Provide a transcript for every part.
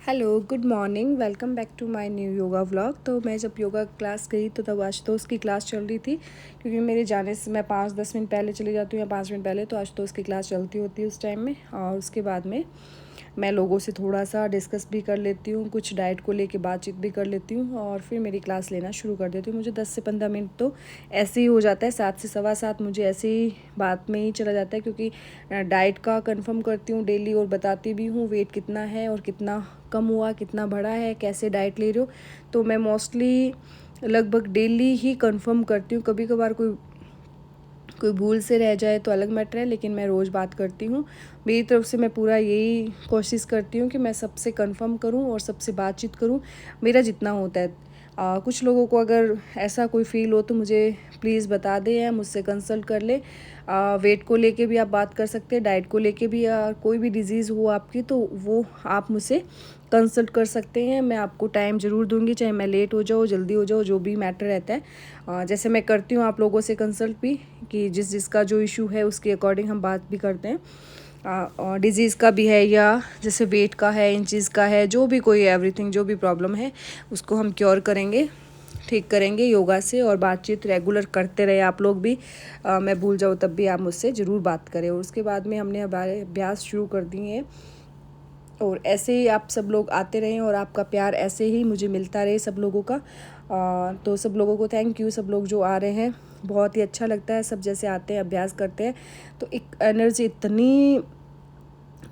Hello, good morning, welcome back to my new yoga vlog. तो मैं जब yoga class गई तो तब आशुतोष की क्लास चल रही थी, क्योंकि मेरे जाने से मैं 5-10 मिनट पहले चली जाती हूँ या 5 मिनट पहले, तो आशुतोष की क्लास चलती होती है उस टाइम में। और उसके बाद में मैं लोगों से थोड़ा सा डिस्कस भी कर लेती हूँ, कुछ डाइट को लेके बातचीत भी कर लेती हूँ और फिर मेरी क्लास लेना शुरू कर देती हूँ। मुझे 10 से 15 मिनट तो ऐसे ही हो जाता है, 7 से सवा 7 मुझे ऐसे ही बात में ही चला जाता है, क्योंकि डाइट का कंफर्म करती हूँ डेली और बताती भी हूँ वेट कितना है और कितना कम हुआ, कितना बढ़ा है, कैसे डाइट ले रहे हो। तो मैं मोस्टली लगभग डेली ही कंफर्म करती हूँ। कभी कभार कोई भूल से रह जाए तो अलग मैटर है, लेकिन मैं रोज़ बात करती हूँ। मेरी तरफ से मैं पूरा यही कोशिश करती हूँ कि मैं सबसे कंफर्म करूँ और सबसे बातचीत करूँ, मेरा जितना होता है। कुछ लोगों को अगर ऐसा कोई फील हो तो मुझे प्लीज़ बता दें या मुझसे कंसल्ट कर ले। वेट को लेके भी आप बात कर सकते हैं, डाइट को लेके भी, या कोई भी डिज़ीज़ हो आपकी तो वो आप मुझसे कंसल्ट कर सकते हैं। मैं आपको टाइम ज़रूर दूंगी, चाहे मैं लेट हो जाऊँ जल्दी हो जाऊँ, जो भी मैटर रहता है। जैसे मैं करती हूँ आप लोगों से कंसल्ट भी, कि जिसका जो इशू है उसके अकॉर्डिंग हम बात भी करते हैं। और डिज़ीज़ का भी है, या जैसे वेट का है, इंचज़ का है, जो भी कोई एवरीथिंग जो भी प्रॉब्लम है उसको हम क्योर करेंगे, ठीक करेंगे योगा से। और बातचीत रेगुलर करते रहे आप लोग भी। मैं भूल जाऊँ तब भी आप मुझसे ज़रूर बात करें। और उसके बाद में हमने हमारे अभ्यास शुरू कर दिए हैं, और ऐसे ही आप सब लोग आते रहें और आपका प्यार ऐसे ही मुझे मिलता रहे सब लोगों का। तो सब लोगों को थैंक यू, सब लोग जो आ रहे हैं, बहुत ही अच्छा लगता है। सब जैसे आते हैं अभ्यास करते हैं तो एक एनर्जी इतनी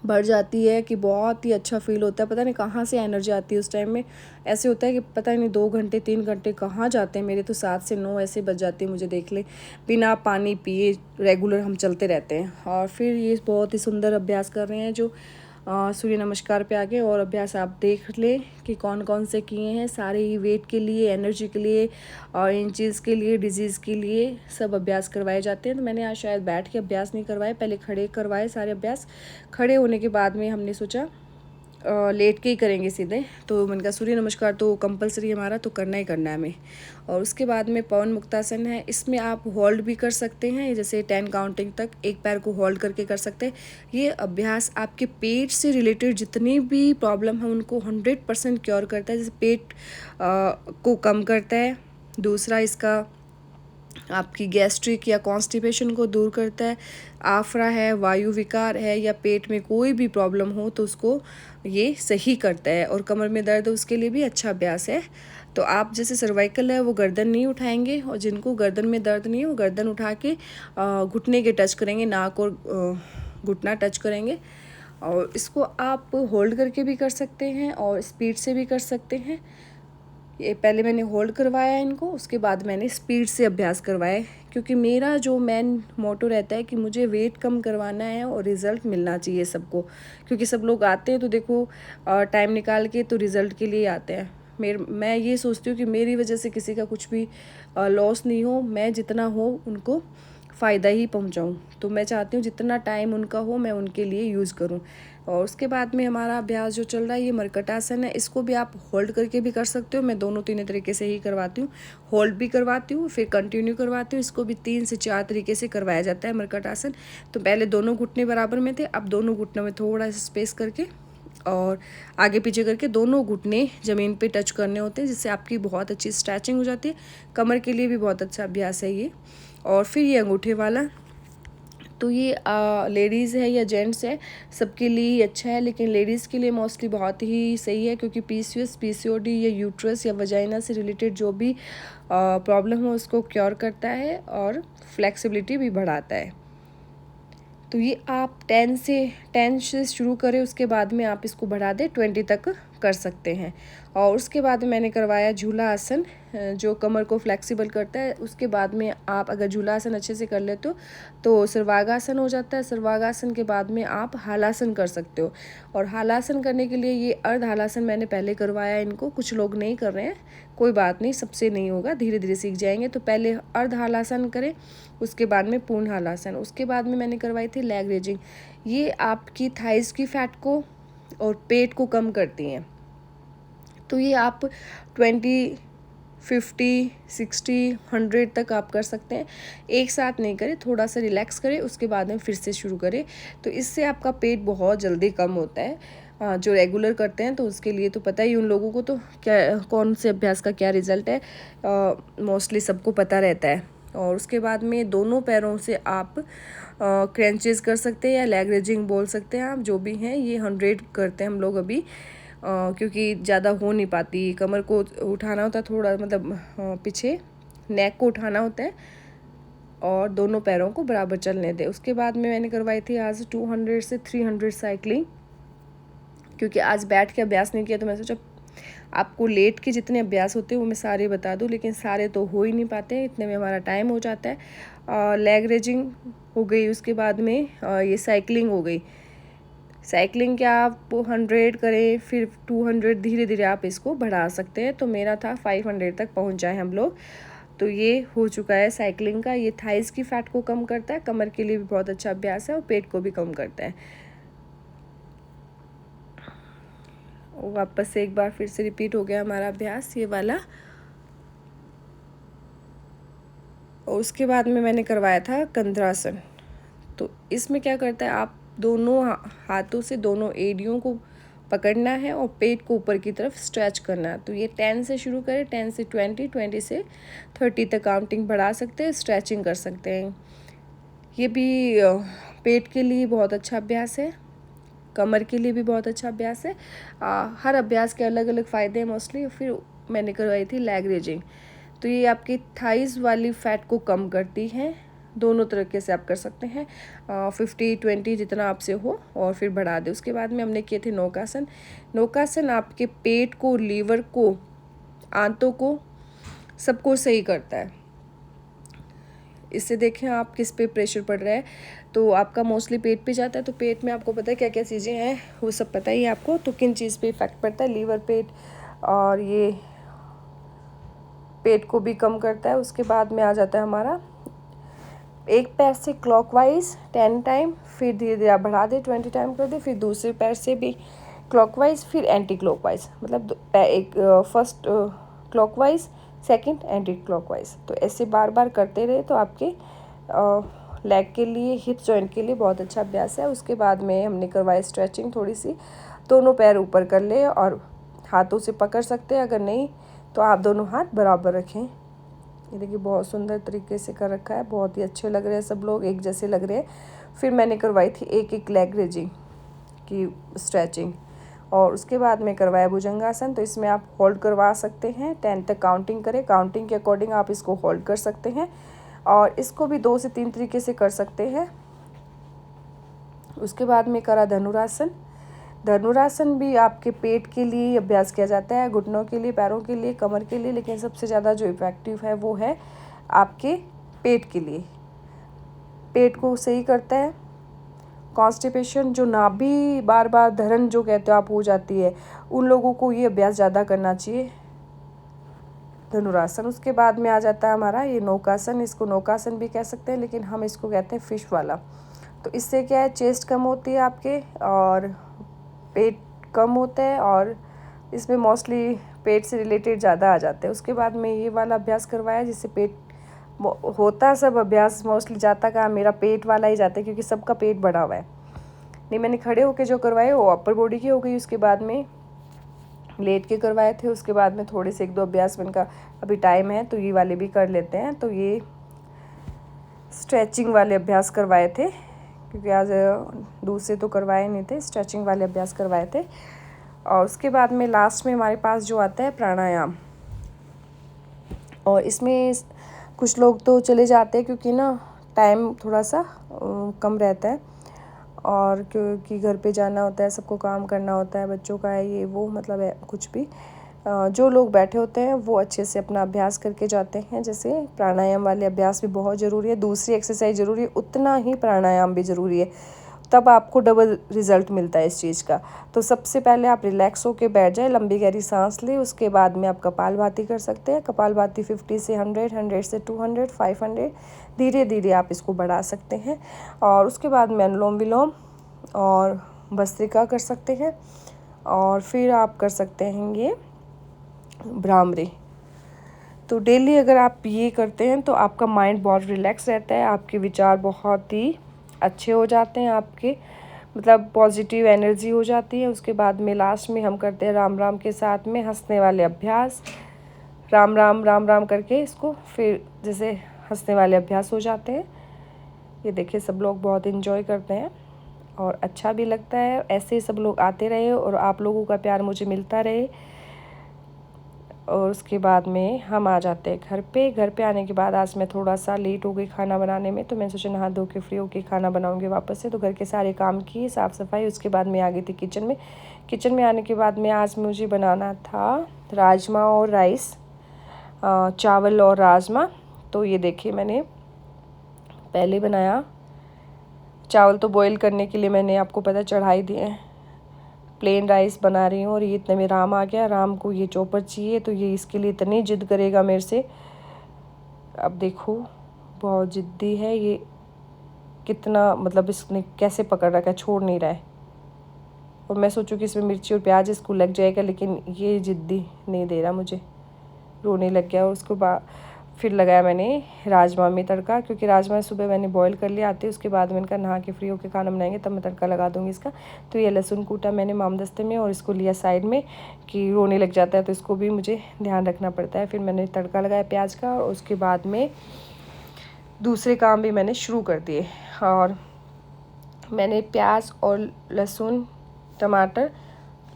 बढ़ जाती है कि बहुत ही अच्छा फील होता है। पता नहीं कहाँ से एनर्जी आती है उस टाइम में। ऐसे होता है कि पता नहीं 2 घंटे 3 घंटे कहाँ जाते हैं। मेरे तो 7 से 9 ऐसे बज जाते हैं, मुझे देख ले, बिना पानी पिए रेगुलर हम चलते रहते हैं। और फिर ये बहुत ही सुंदर अभ्यास कर रहे हैं जो सूर्य नमस्कार पे आके। और अभ्यास आप देख ले कि कौन कौन से किए हैं, सारे ही वेट के लिए, एनर्जी के लिए और इन चीज़ के लिए, डिजीज़ के लिए सब अभ्यास करवाए जाते हैं। तो मैंने आज शायद बैठ के अभ्यास नहीं करवाए, पहले खड़े करवाए सारे अभ्यास। खड़े होने के बाद में हमने सोचा लेट के ही करेंगे सीधे। तो मैंने कहा सूर्य नमस्कार तो कंपलसरी हमारा, तो करना ही करना है हमें। और उसके बाद में पवन मुक्तासन है, इसमें आप होल्ड भी कर सकते हैं, जैसे 10 काउंटिंग तक एक पैर को होल्ड करके कर सकते हैं। ये अभ्यास आपके पेट से रिलेटेड जितनी भी प्रॉब्लम है उनको 100% क्योर करता है। जैसे पेट को कम करता है, दूसरा इसका आपकी गैस्ट्रिक या कॉन्स्टिपेशन को दूर करता है, आफरा है, वायु विकार है, या पेट में कोई भी प्रॉब्लम हो तो उसको ये सही करता है। और कमर में दर्द, उसके लिए भी अच्छा अभ्यास है। तो आप जैसे सर्वाइकल है वो गर्दन नहीं उठाएंगे, और जिनको गर्दन में दर्द नहीं है वो गर्दन उठा के घुटने के टच करेंगे, नाक और घुटना टच करेंगे। और इसको आप होल्ड करके भी कर सकते हैं और स्पीड से भी कर सकते हैं। ये पहले मैंने होल्ड करवाया इनको, उसके बाद मैंने स्पीड से अभ्यास करवाए, क्योंकि मेरा जो मेन मोटो रहता है कि मुझे वेट कम करवाना है और रिज़ल्ट मिलना चाहिए सबको। क्योंकि सब लोग आते हैं तो देखो टाइम निकाल के तो रिज़ल्ट के लिए आते हैं। मैं ये सोचती हूँ कि मेरी वजह से किसी का कुछ भी लॉस नहीं हो, मैं जितना हो उनको फ़ायदा ही पहुंचाऊं। तो मैं चाहती हूँ जितना टाइम उनका हो मैं उनके लिए यूज़ करूं। और उसके बाद में हमारा अभ्यास जो चल रहा है ये मर्कटासन है। इसको भी आप होल्ड करके भी कर सकते हो, मैं दोनों तीन तरीके से ही करवाती हूँ। होल्ड भी करवाती हूँ, फिर कंटिन्यू करवाती हूँ। इसको भी 3 से 4 तरीके से करवाया जाता है मर्कटासन। तो पहले दोनों घुटने बराबर में थे, अब दोनों घुटनों में थोड़ा सा स्पेस करके और आगे पीछे करके दोनों घुटने ज़मीन पे टच करने होते हैं, जिससे आपकी बहुत अच्छी स्ट्रेचिंग हो जाती है। कमर के लिए भी बहुत अच्छा अभ्यास है ये। और फिर ये अंगूठे वाला, तो ये लेडीज़ है या जेंट्स है, सबके लिए ही अच्छा है, लेकिन लेडीज़ के लिए मोस्टली बहुत ही सही है, क्योंकि पीसीओएस, पीसीओडी या यूट्रस या वजाइना से रिलेटेड जो भी प्रॉब्लम हो उसको क्योर करता है और फ्लेक्सिबिलिटी भी बढ़ाता है। तो ये आप 10 से शुरू करें, उसके बाद में आप इसको बढ़ा दें 20 तक कर सकते हैं। और उसके बाद मैंने करवाया झूला आसन, जो कमर को फ्लेक्सिबल करता है। उसके बाद में आप अगर झूला आसन अच्छे से कर लेते हो तो सर्वांगासन हो जाता है। सर्वांगासन के बाद में आप हालासन कर सकते हो। और हालासन करने के लिए ये अर्ध हालासन मैंने पहले करवाया इनको, कुछ लोग नहीं कर रहे हैं, कोई बात नहीं, सबसे नहीं होगा, धीरे धीरे सीख जाएंगे। तो पहले अर्ध हालासन करें, उसके बाद में पूर्ण हालासन। उसके बाद में मैंने करवाई थी लेग रेजिंग। ये आपकी थाइस की फैट को और पेट को कम करती हैं। तो ये आप 20, 50, 60, 100 तक आप कर सकते हैं। एक साथ नहीं करें, थोड़ा सा रिलैक्स करें, उसके बाद में फिर से शुरू करें। तो इससे आपका पेट बहुत जल्दी कम होता है। जो रेगुलर करते हैं तो उसके लिए तो पता ही उन लोगों को तो क्या कौन से अभ्यास का क्या रिजल्ट है, मोस्टली सबको पता रहता है। और उसके बाद में दोनों पैरों से आप क्रंचेस कर सकते हैं या लेग रेजिंग बोल सकते हैं आप, जो भी हैं। ये 100 करते हैं हम लोग अभी, क्योंकि ज़्यादा हो नहीं पाती, कमर को उठाना होता है थोड़ा, मतलब पीछे नेक को उठाना होता है और दोनों पैरों को बराबर चलने दें। उसके बाद में मैंने करवाई थी आज 200 से 300 साइकिलिंग, क्योंकि आज बैठ के अभ्यास नहीं किया तो मैं सोचा आपको लेट के जितने अभ्यास होते हैं वो मैं सारे बता दूं, लेकिन सारे तो हो ही नहीं पाते, इतने में हमारा टाइम हो जाता है। लेग रेजिंग हो गई, उसके बाद में ये साइकिलिंग हो गई। साइकिलिंग क्या आप 100 करें, फिर 200, धीरे धीरे आप इसको बढ़ा सकते हैं। तो मेरा था 500 तक पहुंच जाए हम लोग, तो ये हो चुका है साइकिलिंग का। ये थाइस की फैट को कम करता है, कमर के लिए भी बहुत अच्छा अभ्यास है और पेट को भी कम करता है। और वापस से एक बार फिर से रिपीट हो गया हमारा अभ्यास ये वाला। और उसके बाद में मैंने करवाया था कंद्रासन। तो इसमें क्या करता है, आप दोनों हाथों से दोनों एड़ियों को पकड़ना है और पेट को ऊपर की तरफ स्ट्रेच करना है। तो ये 10 से शुरू करें, 10 से 20, 20 से 30 तक काउंटिंग बढ़ा सकते हैं, स्ट्रेचिंग कर सकते हैं। ये भी पेट के लिए बहुत अच्छा अभ्यास है, कमर के लिए भी बहुत अच्छा अभ्यास है। हर अभ्यास के अलग अलग फ़ायदे हैं मोस्टली। फिर मैंने करवाई थी लेग रेजिंग। तो ये आपकी थाइज़ वाली फ़ैट को कम करती है, दोनों तरीके से आप कर सकते हैं, 50-20 जितना आपसे हो और फिर बढ़ा दे। उसके बाद में हमने किए थे नौकासन। नौकासन आपके पेट को, लीवर को, आंतों को, सबको सही करता है। इससे देखें आप किस पे प्रेशर पड़ रहा है, तो आपका मोस्टली पेट पे जाता है। तो पेट में आपको पता है क्या क्या चीज़ें हैं, वो सब पता ही है आपको। तो किन चीज़ पे इफ़ेक्ट पड़ता है, लीवर, पेट, और ये पेट को भी कम करता है। उसके बाद में आ जाता है हमारा एक पैर से क्लॉकवाइज 10 टाइम, फिर धीरे धीरे आप बढ़ा दे 20 टाइम कर दे, फिर दूसरे पैर से भी क्लॉकवाइज, फिर एंटी क्लॉकवाइज, मतलब एक first clockwise, second anti clockwise. तो ऐसे बार बार करते रहे तो आपके लेग के लिए, हिप जॉइंट के लिए बहुत अच्छा अभ्यास है। उसके बाद में हमने करवाई स्ट्रेचिंग थोड़ी सी, दोनों पैर ऊपर कर ले और हाथों से पकड़ सकते हैं, अगर नहीं तो आप दोनों हाथ बराबर रखें। ये देखिए बहुत सुंदर तरीके से कर रखा है, बहुत ही अच्छे लग रहे हैं, सब लोग एक जैसे लग रहे हैं। फिर मैंने करवाई थी एक लेग रेजिंग की स्ट्रेचिंग, और उसके बाद में करवाया भुजंगासन। तो इसमें आप होल्ड करवा सकते हैं, 10 तक काउंटिंग करें, काउंटिंग के अकॉर्डिंग आप इसको होल्ड कर सकते हैं, और इसको भी 2 से 3 तरीके से कर सकते हैं। उसके बाद में करा धनुरासन। धनुरासन भी आपके पेट के लिए अभ्यास किया जाता है, घुटनों के लिए, पैरों के लिए, कमर के लिए, लेकिन सबसे ज़्यादा जो इफ़ेक्टिव है वो है आपके पेट के लिए। पेट को सही करता है। कॉन्स्टिपेशन, जो नाभि बार बार धरण जो कहते हो आप हो जाती है, उन लोगों को ये अभ्यास ज़्यादा करना चाहिए, धनुरासन। उसके बाद में आ जाता है हमारा ये नौकासन। इसको नौकासन भी कह सकते हैं, लेकिन हम इसको कहते हैं फिश वाला। तो इससे क्या है, चेस्ट कम होती है आपके और पेट कम होता है, और इसमें मोस्टली पेट से रिलेटेड ज़्यादा आ जाते हैं। उसके बाद में ये वाला अभ्यास करवाया, जिससे पेट होता सब अभ्यास मोस्टली जाता कहाँ, मेरा पेट वाला ही जाता है, क्योंकि सबका पेट बढ़ा हुआ है। नहीं, मैंने खड़े होके जो करवाए वो अपर बॉडी की हो गई। उसके बाद में लेट के करवाए थे। उसके बाद में थोड़े से 1-2 अभ्यास में का अभी टाइम है तो ये वाले भी कर लेते हैं। तो ये स्ट्रेचिंग वाले अभ्यास करवाए थे, क्योंकि आज दूसरे तो करवाए नहीं थे, स्ट्रेचिंग वाले अभ्यास करवाए थे। और उसके बाद में लास्ट में हमारे पास जो आता है प्राणायाम, और इसमें कुछ लोग तो चले जाते हैं क्योंकि ना टाइम थोड़ा सा कम रहता है, और क्योंकि घर पे जाना होता है, सबको काम करना होता है, बच्चों का है ये वो, मतलब है कुछ भी। जो लोग बैठे होते हैं वो अच्छे से अपना अभ्यास करके जाते हैं। जैसे प्राणायाम वाले अभ्यास भी बहुत ज़रूरी है, दूसरी एक्सरसाइज ज़रूरी है, उतना ही प्राणायाम भी ज़रूरी है, तब आपको डबल रिज़ल्ट मिलता है इस चीज़ का। तो सबसे पहले आप रिलैक्स होके बैठ जाए, लंबी गहरी सांस ले। उसके बाद में आप कपालभाति कर सकते हैं। कपालभाति 50 से 100, 100 से 200, 500, धीरे धीरे आप इसको बढ़ा सकते हैं। और उसके बाद में अनुलोम विलोम और भस्त्रिका कर सकते हैं, और फिर आप कर सकते हैं ये भ्रामरी। तो डेली अगर आप ये करते हैं तो आपका माइंड बहुत रिलैक्स रहता है, आपके विचार बहुत ही अच्छे हो जाते हैं, आपके मतलब पॉजिटिव एनर्जी हो जाती है। उसके बाद में लास्ट में हम करते हैं राम राम के साथ में हंसने वाले अभ्यास, राम राम राम राम करके इसको फिर जैसे हंसने वाले अभ्यास हो जाते हैं। ये देखिए सब लोग बहुत इन्जॉय करते हैं और अच्छा भी लगता है। ऐसे ही सब लोग आते रहे और आप लोगों का प्यार मुझे मिलता रहे। और उसके बाद में हम आ जाते हैं घर पे। घर पे आने के बाद आज मैं थोड़ा सा लेट हो गई खाना बनाने में, तो मैंने सोचा नहा धो के फ्री होके खाना बनाऊंगी वापस से। तो घर के सारे काम किए, साफ़ सफाई। उसके बाद मैं आ गई थी किचन में। किचन में आने के बाद में आज मुझे बनाना था राजमा और राइस, चावल और राजमा। तो ये देखिए मैंने पहले बनाया। चावल तो बॉईल करने के लिए मैंने आपको पता चढ़ाई दिए। प्लेन राइस बना रही हूँ और ये इतने में राम आ गया। राम को ये चॉपर चाहिए, तो ये इसके लिए इतनी जिद करेगा मेरे से। अब देखो बहुत ज़िद्दी है ये, कितना मतलब इसने कैसे पकड़ रखा है, छोड़ नहीं रहा है। और मैं सोचूं कि इसमें मिर्ची और प्याज इसको लग जाएगा, लेकिन ये ज़िद्दी नहीं दे रहा मुझे, रोने लग गया। और उसके बाद फिर लगाया मैंने राजमा में तड़का, क्योंकि राजमा सुबह मैंने बॉईल कर लिया आते। उसके बाद मैंने कहा नहा के फ्री होकर खाना बनाएंगे तब मैं तड़का लगा दूँगी इसका। तो ये लहसुन कूटा मैंने मामदस्ते में और इसको लिया साइड में कि रोने लग जाता है, तो इसको भी मुझे ध्यान रखना पड़ता है। फिर मैंने तड़का लगाया प्याज का और उसके बाद में दूसरे काम भी मैंने शुरू कर दिए। और मैंने प्याज और लहसुन टमाटर,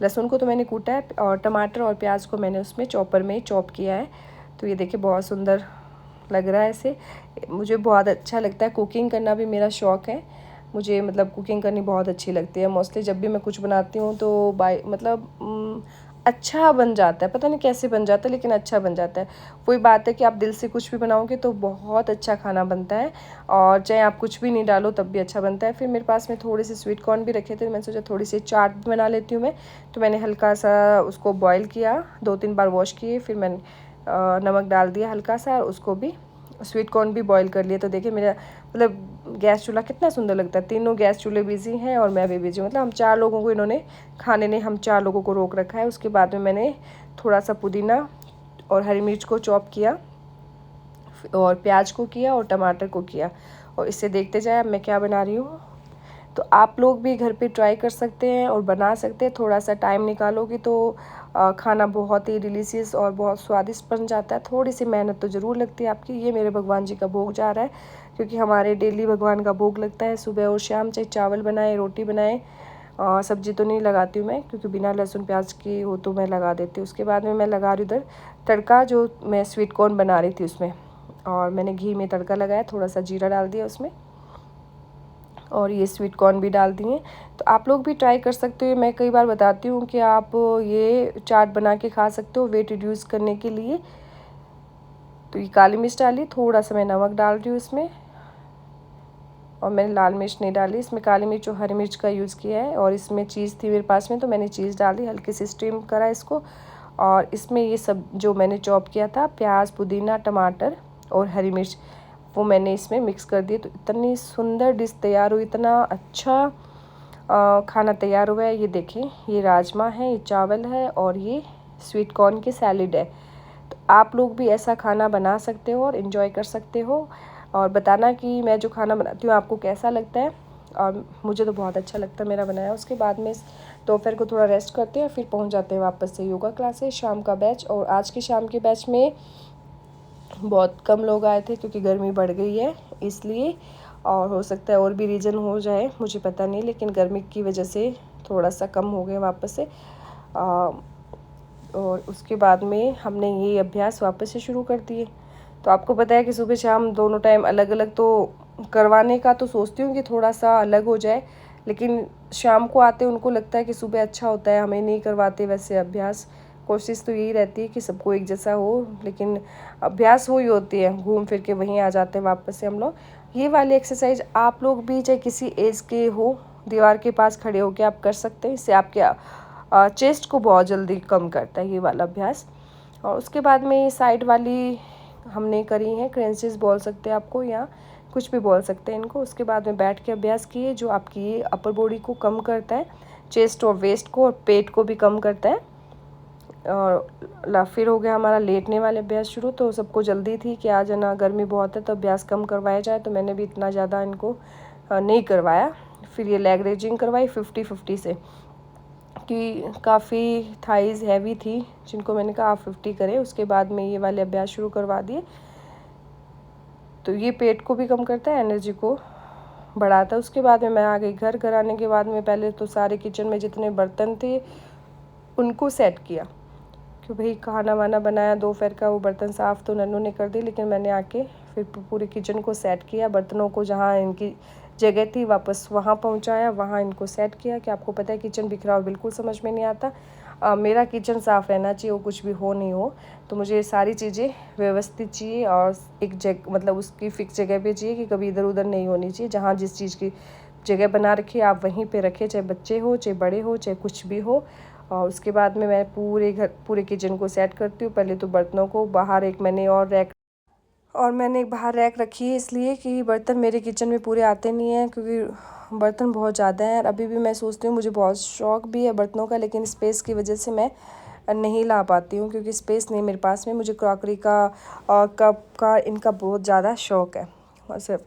लहसुन को तो मैंने कूटा है और टमाटर और प्याज को मैंने उसमें चॉपर में चॉप किया है। तो ये देखिए बहुत सुंदर लग रहा है ऐसे। मुझे बहुत अच्छा लगता है, कुकिंग करना भी मेरा शौक़ है। मुझे मतलब कुकिंग करनी बहुत अच्छी लगती है। मोस्टली जब भी मैं कुछ बनाती हूँ तो अच्छा बन जाता है। पता नहीं कैसे बन जाता है, लेकिन अच्छा बन जाता है। वही बात है कि आप दिल से कुछ भी बनाओगे तो बहुत अच्छा खाना बनता है, और चाहे आप कुछ भी नहीं डालो तब भी अच्छा बनता है। फिर मेरे पास में थोड़े से स्वीट कॉर्न भी रखे थे, मैंने सोचा थोड़ी सी चाट बना लेती हूँ मैं। तो मैंने हल्का सा उसको बॉईल किया, 2-3 बार वॉश किए, फिर मैंने नमक डाल दिया हल्का सा, और उसको भी स्वीट कॉर्न भी बॉईल कर लिए। तो देखिए मेरा मतलब गैस चूल्हा कितना सुंदर लगता है। तीनों गैस चूल्हे बिजी हैं और मैं भी बिजी हूँ। मतलब हम 4 लोगों को इन्होंने खाने ने हम 4 लोगों को रोक रखा है। उसके बाद में मैंने थोड़ा सा पुदीना और हरी मिर्च को चॉप किया और प्याज को किया और टमाटर को किया, और इससे देखते जाए अब मैं क्या बना रही हूँ। तो आप लोग भी घर पे ट्राई कर सकते हैं और बना सकते हैं। थोड़ा सा टाइम निकालोगे तो खाना बहुत ही डिलीशियस और बहुत स्वादिष्ट बन जाता है। थोड़ी सी मेहनत तो ज़रूर लगती है आपकी। ये मेरे भगवान जी का भोग जा रहा है, क्योंकि हमारे डेली भगवान का भोग लगता है सुबह और शाम, चाहे चावल बनाए रोटी बनाए। सब्जी तो नहीं लगाती हूँ मैं, क्योंकि बिना लहसुन प्याज की हो तो मैं लगा देती हूँ। उसके बाद में मैं लगा रही उधर तड़का, जो मैं स्वीट कॉर्न बना रही थी उसमें। और मैंने घी में तड़का लगाया, थोड़ा सा जीरा डाल दिया उसमें, और ये स्वीट कॉर्न भी डाल दिए। तो आप लोग भी ट्राई कर सकते हो। मैं कई बार बताती हूँ कि आप ये चाट बना के खा सकते हो वेट रिड्यूस करने के लिए। तो ये काली मिर्च डाली, थोड़ा सा मैं नमक डाल रही हूँ इसमें, और मैंने लाल मिर्च नहीं डाली। इसमें काली मिर्च और हरी मिर्च का यूज़ किया है। और इसमें चीज़ थी मेरे पास में, तो मैंने चीज़ डाली, हल्की सी स्टीम करा इसको। और इसमें ये सब जो मैंने चॉप किया था, प्याज, पुदीना, टमाटर और हरी मिर्च, वो मैंने इसमें मिक्स कर दिए। तो इतनी सुंदर डिश तैयार हुई, इतना अच्छा खाना तैयार हुआ है। ये देखें, ये राजमा है, ये चावल है, और ये स्वीट कॉर्न की सैलेड है। तो आप लोग भी ऐसा खाना बना सकते हो और इन्जॉय कर सकते हो। और बताना कि मैं जो खाना बनाती हूँ आपको कैसा लगता है। और मुझे तो बहुत अच्छा लगता है मेरा बनाया। उसके बाद में दोपहर को थोड़ा रेस्ट करते हैं, फिर पहुँच जाते हैं वापस से योगा क्लासेस, शाम का बैच। और आज के शाम के बैच में बहुत कम लोग आए थे, क्योंकि गर्मी बढ़ गई है इसलिए। और हो सकता है और भी रीज़न हो जाए, मुझे पता नहीं, लेकिन गर्मी की वजह से थोड़ा सा कम हो गए वापस से। और उसके बाद में हमने ये अभ्यास वापस से शुरू कर दिए। तो आपको पता है कि सुबह शाम दोनों टाइम अलग अलग तो करवाने का तो सोचती हूँ कि थोड़ा सा अलग हो जाए, लेकिन शाम को आते उनको लगता है कि सुबह अच्छा होता है, हमें नहीं करवाते वैसे अभ्यास। कोशिश तो यही रहती है कि सबको एक जैसा हो, लेकिन अभ्यास वही होती है, घूम फिर के वहीं आ जाते हैं वापस से हम लोग। ये वाली एक्सरसाइज आप लोग भी चाहे किसी एज के हो, दीवार के पास खड़े होकर आप कर सकते हैं। इससे आपके चेस्ट को बहुत जल्दी कम करता है ये वाला अभ्यास। और उसके बाद में साइड वाली हमने करी हैं, क्रंचेस बोल सकते हैं आपको, या कुछ भी बोल सकते हैं इनको। उसके बाद में बैठ के अभ्यास किए, जो आपकी ये अपर बॉडी को कम करता है, चेस्ट और वेस्ट को और पेट को भी कम करता है। और फिर हो गया हमारा लेटने वाले अभ्यास शुरू। तो सबको जल्दी थी कि आज है ना गर्मी बहुत है तो अभ्यास कम करवाया जाए, तो मैंने भी इतना ज़्यादा इनको नहीं करवाया। फिर ये लेग रेजिंग करवाई 50-50 से, कि काफ़ी थाइज़ हैवी थी जिनको मैंने कहा आप 50 करें। उसके बाद में ये वाले अभ्यास शुरू करवा दिए। तो ये पेट को भी कम करता है, एनर्जी को बढ़ाता है। उसके बाद में मैं आ गई घर आने के बाद में पहले तो सारे किचन में जितने बर्तन थे उनको सेट किया, कि भाई खाना वाना बनाया दोपहर का, वो बर्तन साफ़ तो नन्नू ने कर दी, लेकिन मैंने आके फिर पूरे किचन को सेट किया, बर्तनों को जहाँ इनकी जगह थी वापस वहाँ पहुँचाया, वहाँ इनको सेट किया। कि आपको पता है किचन बिखरा हुआ बिल्कुल समझ में नहीं आता। मेरा किचन साफ़ रहना चाहिए, वो कुछ भी हो नहीं हो, तो मुझे ये सारी चीज़ें व्यवस्थित चाहिए और एक जगह मतलब उसकी फ़िक्स जगह पे चाहिए, कि कभी इधर उधर नहीं होनी चाहिए। जहाँ जिस चीज़ की जगह बना रखी है आप वहीं पे रखें, चाहे बच्चे हो चाहे बड़े हो चाहे कुछ भी हो। और उसके बाद में मैं पूरे किचन को सेट करती हूँ। पहले तो बर्तनों को बाहर मैंने एक बाहर रैक रखी है, इसलिए कि बर्तन मेरे किचन में पूरे आते नहीं हैं, क्योंकि बर्तन बहुत ज़्यादा हैं। अभी भी मैं सोचती हूँ, मुझे बहुत शौक़ भी है बर्तनों का, लेकिन स्पेस की वजह से मैं नहीं ला पाती हूँ, क्योंकि स्पेस नहीं मेरे पास में। मुझे क्रॉकरी का और कप का इनका बहुत ज़्यादा शौक़ है। वैसे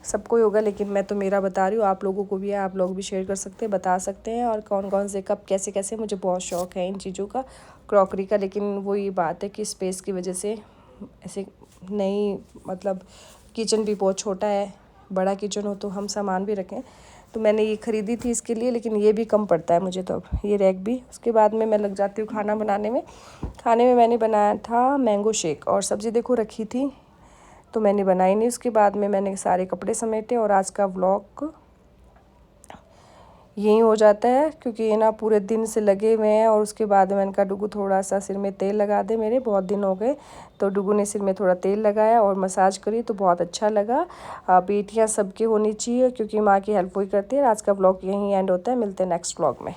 सबको ही होगा, लेकिन मैं तो मेरा बता रही हूँ, आप लोगों को भी है, आप लोग भी शेयर कर सकते हैं, बता सकते हैं। और कौन कौन से कप कैसे कैसे, मुझे बहुत शौक़ है इन चीज़ों का, क्रॉकरी का। लेकिन वो ये बात है कि स्पेस की वजह से ऐसे नहीं, मतलब किचन भी बहुत छोटा है, बड़ा किचन हो तो हम सामान भी रखें। तो मैंने ये ख़रीदी थी इसके लिए, लेकिन ये भी कम पड़ता है मुझे, तो अब ये रैक भी। उसके बाद में मैं लग जाती हूँ खाना बनाने में। खाने में मैंने बनाया था मैंगो शेक, और सब्ज़ी देखो रखी थी तो मैंने बनाई नहीं। उसके बाद में मैंने सारे कपड़े समेटे, और आज का व्लॉग यही हो जाता है, क्योंकि ये ना पूरे दिन से लगे हुए हैं। और उसके बाद मैंने कहा डुगू थोड़ा सा सिर में तेल लगा दे, मेरे बहुत दिन हो गए। तो डुगू ने सिर में थोड़ा तेल लगाया और मसाज करी, तो बहुत अच्छा लगा। बेटियां सबकी होनी चाहिए, क्योंकि माँ की हेल्प वही करती है। आज का व्लॉग यहीं एंड होता है, मिलते हैं नेक्स्ट व्लॉग में।